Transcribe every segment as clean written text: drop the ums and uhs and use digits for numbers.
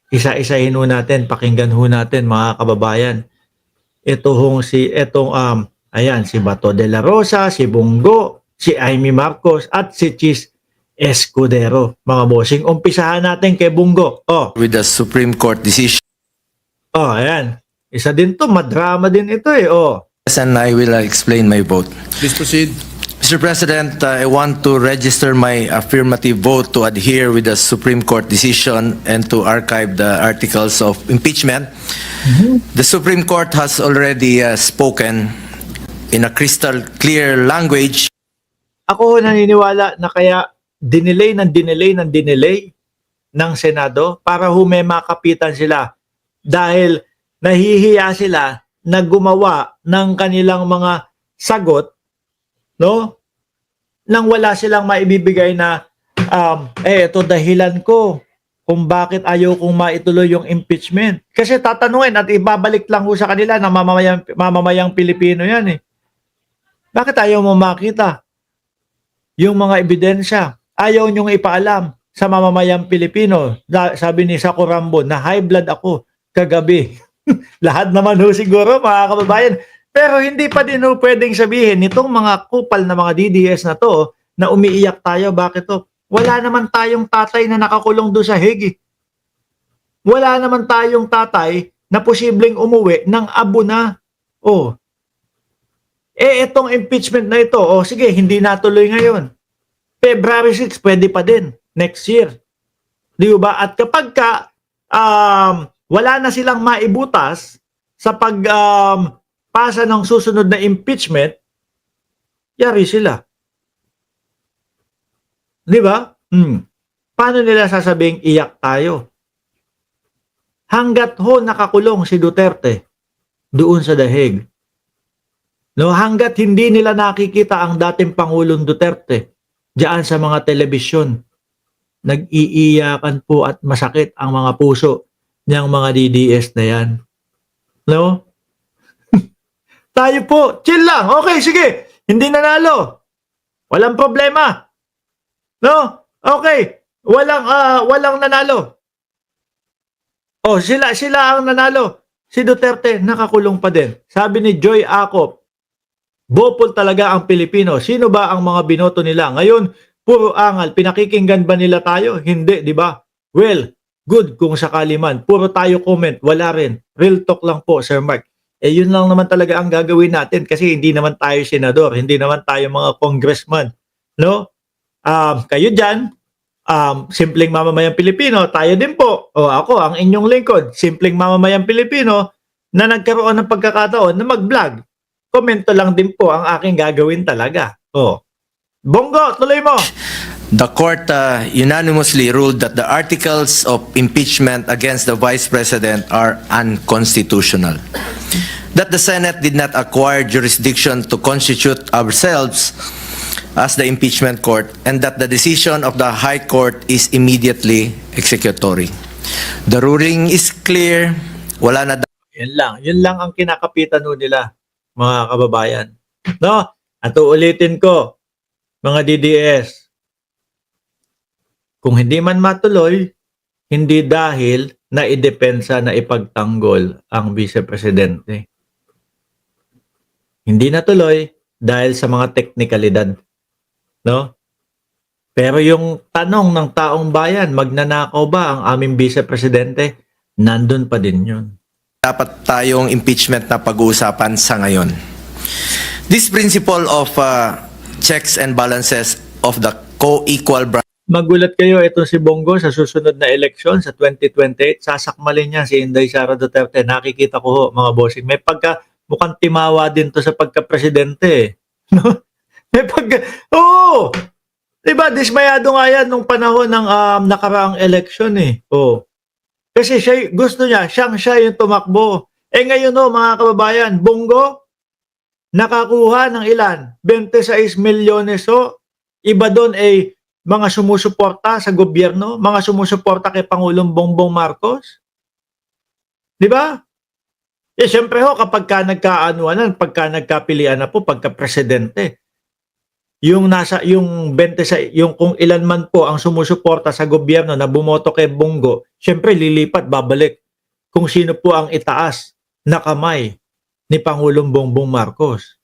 Isa-isahin ho natin, pakinggan ho natin mga kababayan. Ayan, si Bato de la Rosa, si Bongo, si Amy Marcos, at si Chis Escudero. Mga bossing, umpisahan natin kay Bongo. With the Supreme Court decision. Ayan. Isa din to, madrama din ito eh. And I will explain my vote. Please proceed. Mr. President, I want to register my affirmative vote to adhere with the Supreme Court decision and to archive the articles of impeachment. The Supreme Court has already spoken in a crystal clear language. Ako naniniwala na kaya dinelay ng Senado para makapitan sila dahil nahihiya sila na gumawa ng kanilang mga sagot, no? Nang wala silang maibibigay na ito dahilan ko kung bakit ayaw kong maituloy yung impeachment. Kasi tatanungin at ibabalik lang ho sa kanila na mamamayang Pilipino yan eh. Bakit ayaw mo makita yung mga ebidensya? Ayaw niyong ipaalam sa mamamayang Pilipino. Sabi ni Sako Rambo na high blood ako kagabi. Lahat naman ho siguro mga kababayan. Pero hindi pa din ho pwedeng sabihin nitong mga kupal na mga DDS na to na umiiyak tayo. Bakit to? Wala naman tayong tatay na nakakulong doon sa Hague. Wala naman tayong tatay na posibleng umuwi ng abo na. Itong impeachment na ito, sige, hindi natuloy ngayon. February 6, pwede pa din. Next year. Di ba? At kapag wala na silang maibutas sa pasa ng susunod na impeachment, yari sila. Di ba? Paano nila sasabing iyak tayo? Hanggat ho nakakulong si Duterte doon sa The Hague, no, hanggat hindi nila nakikita ang dating Pangulong Duterte diyan sa mga telebisyon, nag-iiyakan po at masakit ang mga puso ng mga DDS na yan. No? Tayo po, chill lang. Okay, sige. Hindi nanalo. Walang problema. No? Okay. Walang nanalo. Sila ang nanalo. Si Duterte nakakulong pa din. Sabi ni Joy Acop, bopol talaga ang Pilipino. Sino ba ang mga binoto nila? Ngayon, puro angal. Pinakikinggan ba nila tayo? Hindi, di ba? Well, good kung sakali man. Puro tayo comment. Wala rin. Real talk lang po, Sir Mark. Yun lang naman talaga ang gagawin natin kasi hindi naman tayo senador. Hindi naman tayo mga congressman. No? Kayo dyan, simpleng mamamayang Pilipino, tayo din po. Ako, ang inyong lingkod, simpleng mamamayang Pilipino na nagkaroon ng pagkakataon na mag-vlog. Komento lang din po ang aking gagawin talaga. Bongo, tuloy mo. The court unanimously ruled that the articles of impeachment against the Vice President are unconstitutional. That the Senate did not acquire jurisdiction to constitute ourselves as the impeachment court, and that the decision of the High Court is immediately executory. The ruling is clear. Wala na. Yun lang ang kinakapitan nila, mga kababayan. No? At uulitin ko, mga DDS, kung hindi man matuloy, hindi dahil na idepensa na ipagtanggol ang Vice Presidente. Hindi natuloy dahil sa mga teknikalidad. No? Pero yung tanong ng taong bayan, magnanakaw ba ang aming Vice Presidente? Nandun pa din yun. Dapat tayong impeachment na pag-uusapan sa ngayon. This principle of checks and balances of the co-equal Magulat kayo, ito si Bongo sa susunod na eleksyon sa 2028, sasakmalin niya si Inday Sara Duterte. Nakikita ko ho, mga bossing. May mukhang timawa din to sa pagka-presidente. No? May diba, dismayado nga yan nung panahon ng nakaraang eleksyon eh. Kasi gusto niya, siya yung tumakbo. Ngayon mga kababayan, Bongo, nakakuha ng ilan? 26 milyones Iba doon mga sumusuporta sa gobyerno, mga sumusuporta kay Pangulong Bongbong Marcos. Di ba? Siyempre kapag nagkaanuanan, pagka nagkapilian na po, pagka-presidente, yung 26, yung kung ilan man po ang sumusuporta sa gobyerno na bumoto kay Bongo, syempre lilipat, babalik kung sino po ang itaas na kamay ni Pangulong Bongbong Marcos.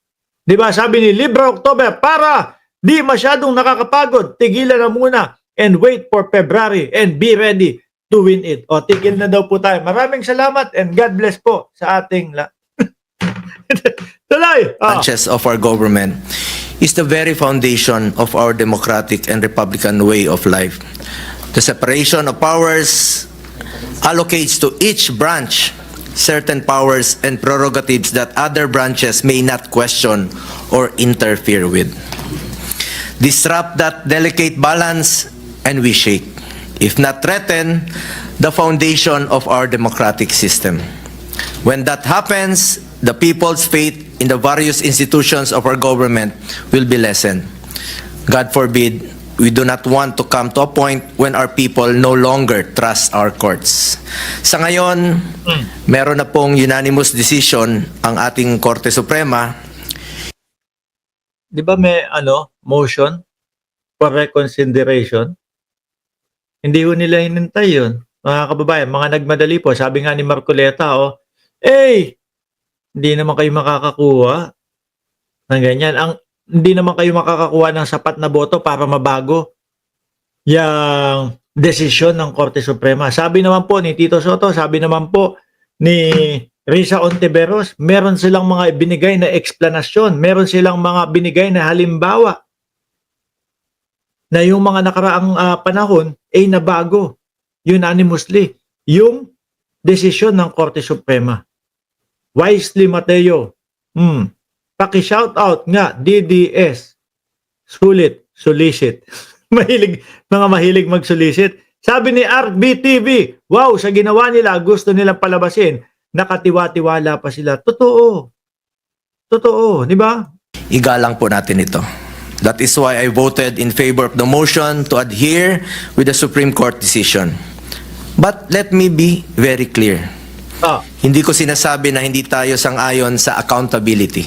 'Di ba? Sabi ni Libra October, para di masyadong nakakapagod, tigilan na muna and wait for February and be ready to win it. O, tigil na daw po tayo. Maraming salamat and God bless po sa ating tuloy. branches of our government is the very foundation of our democratic and republican way of life. The separation of powers allocates to each branch certain powers and prerogatives that other branches may not question or interfere with. Disrupt that delicate balance and we shake, if not threaten, the foundation of our democratic system. When that happens, the people's faith in the various institutions of our government will be lessened. God forbid, we do not want to come to a point when our people no longer trust our courts. Sa ngayon, meron na pong unanimous decision ang ating Korte Suprema. Di ba may motion for reconsideration? Hindi ho nila hinintay yun. Mga kababayan, mga nagmadali po. Sabi nga ni Marcoleta, hindi naman kayo makakakuha ng ganyan. Hindi naman kayo makakakuha ng sapat na boto para mabago yung desisyon ng Korte Suprema. Sabi naman po ni Tito Soto, sabi naman po ni Risa Ontiveros, meron silang mga binigay na eksplanasyon, meron silang mga binigay na halimbawa na yung mga nakaraang panahon ay nabago unanimously yung desisyon ng Korte Suprema. Wisely Mateo, paki-shout out nga, DDS, sulit, solicit. Mga mahilig mag-solicit. Sabi ni RBTV, wow, sa ginawa nila, gusto nilang palabasin, nakatiwa-tiwala pa sila. Totoo. Totoo, di ba? Igalang po natin ito. That is why I voted in favor of the motion to adhere with the Supreme Court decision. But let me be very clear. Hindi ko sinasabi na hindi tayo sang-ayon sa accountability.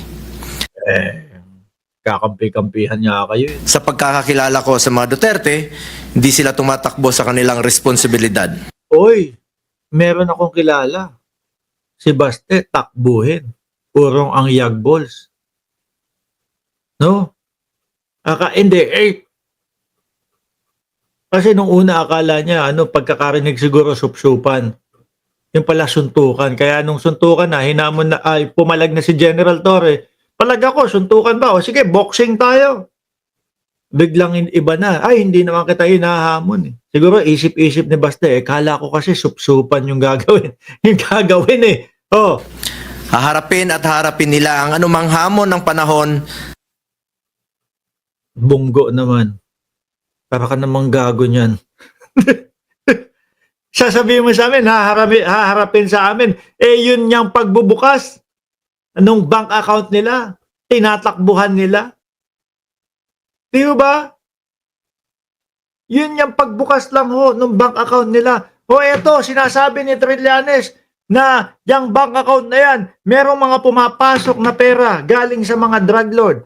Kakampi-kampihan niya kayo. Sa pagkakakilala ko sa mga Duterte, hindi sila tumatakbo sa kanilang responsibilidad. Oy, meron akong kilala. Si Baste, takbuhin. Purong ang yagballs. No? Hindi, kasi nung una akala niya, pagkakarinig siguro supsupan. Yung pala suntukan. Kaya nung suntukan na, hinamon na, pumalag na si General Torre. Palag ako, suntukan ba? O sige, boxing tayo. Biglang iba na. Hindi naman kita hinahamon. Siguro isip-isip ni Baste. Kala ko kasi supsupan yung gagawin. Yung gagawin Haharapin at harapin nila ang anumang hamon ng panahon. Bunggo naman. Para ka namang gago niyan. Sasabihin mo sa amin, haharapin sa amin. Yun yung pagbubukas ng bank account nila. Tinatakbuhan nila. Di ba? Yun yung pagbukas lang ng bank account nila. Eto, sinasabi ni Trillanes na yung bank account na yan, merong mga pumapasok na pera galing sa mga drug lord.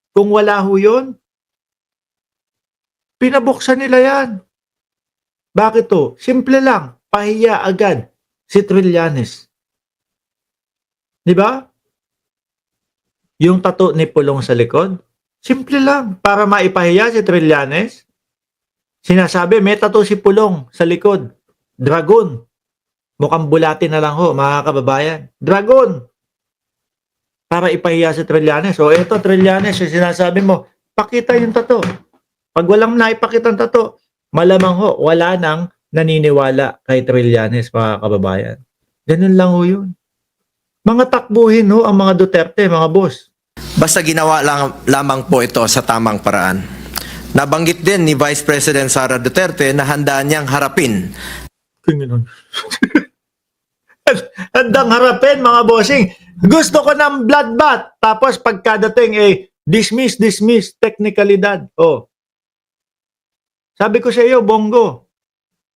Kung wala ho yun, pinabuksan nila yan. Bakit to? Simple lang. Pahiya agad si Trillanes. Di ba? Yung tattoo ni Pulong sa likod. Simple lang. Para maipahiya si Trillanes. Sinasabi, may tattoo si Pulong sa likod. Dragon. Mukhang bulati na lang mga kababayan. Dragon. Para ipahiya si Trillanes. Eto Trillanes, yung sinasabi mo, pakita yung tattoo. Pag walang naipakita ang tattoo, malamang wala nang naniniwala kay Trillanes, mga kababayan. Ganun lang yun. Mga takbuhin ang mga Duterte, mga boss. Basta ginawa lamang po ito sa tamang paraan. Nabanggit din ni Vice President Sara Duterte na handa niyang harapin. Ganun. Handang harapin, mga bossing. Gusto ko ng bloodbath. Tapos pagkadating, dismiss, technicalidad. Sabi ko sa iyo, Bongo,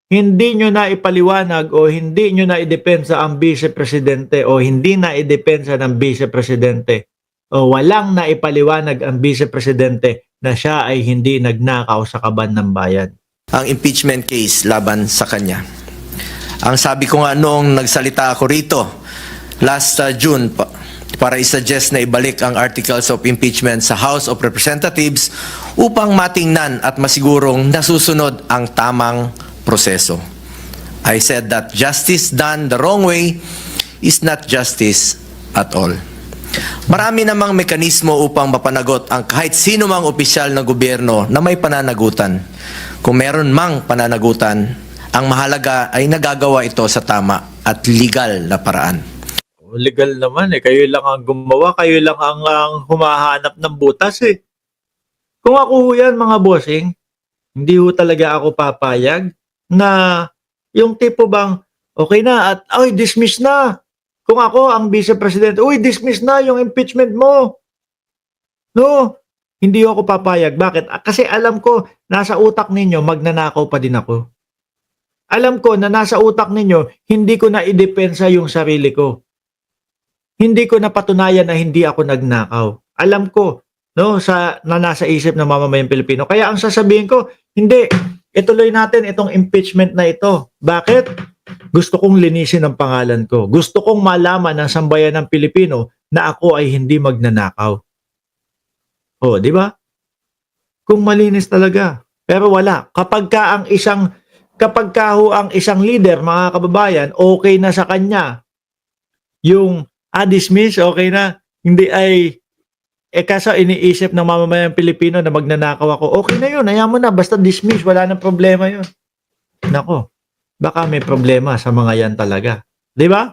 hindi nyo na ipaliwanag o hindi nyo na idepensa ang vice-presidente o hindi na idepensa ng vice-presidente o walang naipaliwanag ang Vice Presidente na siya ay hindi nagnakaw sa kaban ng bayan. ang impeachment case laban sa kanya. Ang sabi ko nga noong nagsalita ako rito last June para i-suggest na ibalik ang articles of impeachment sa House of Representatives upang matingnan at masigurong nasusunod ang tamang proseso. I said that justice done the wrong way is not justice at all. Marami namang mekanismo upang mapanagot ang kahit sino mang opisyal ng gobyerno na may pananagutan. Kung meron mang pananagutan, ang mahalaga ay nagagawa ito sa tama at legal na paraan. Legal naman eh. Kayo lang ang gumawa. Kayo lang ang humahanap ng butas eh. Kung ako ho yan mga bossing, hindi ho talaga ako papayag na yung tipo bang okay na at ay dismiss na. Kung ako ang Vice President, uy dismiss na yung impeachment mo. No, hindi ako papayag. Bakit? Kasi alam ko nasa utak ninyo magnanakaw pa din ako. Alam ko na nasa utak ninyo hindi ko na idepensa yung sarili ko. Hindi ko napatunayan na hindi ako nagnakaw. Alam ko, no, na nasa isip ng mamamayang Pilipino. Kaya ang sasabihin ko, hindi, ituloy natin itong impeachment na ito. Bakit? Gusto kong linisin ang pangalan ko. Gusto kong malaman ng sambayan ng Pilipino na ako ay hindi magnanakaw. Oh, di ba? Kung malinis talaga. Pero wala. Kapag ka ho ang isang leader, mga kababayan, okay na sa kanya. Yung dismiss, okay na. Hindi ay kaso iniisip ng mamamayang Pilipino na magnanakaw ako. Okay na yun, ayaw mo na. Basta dismiss, wala nang problema yun. Nako, baka may problema sa mga yan talaga. Di ba?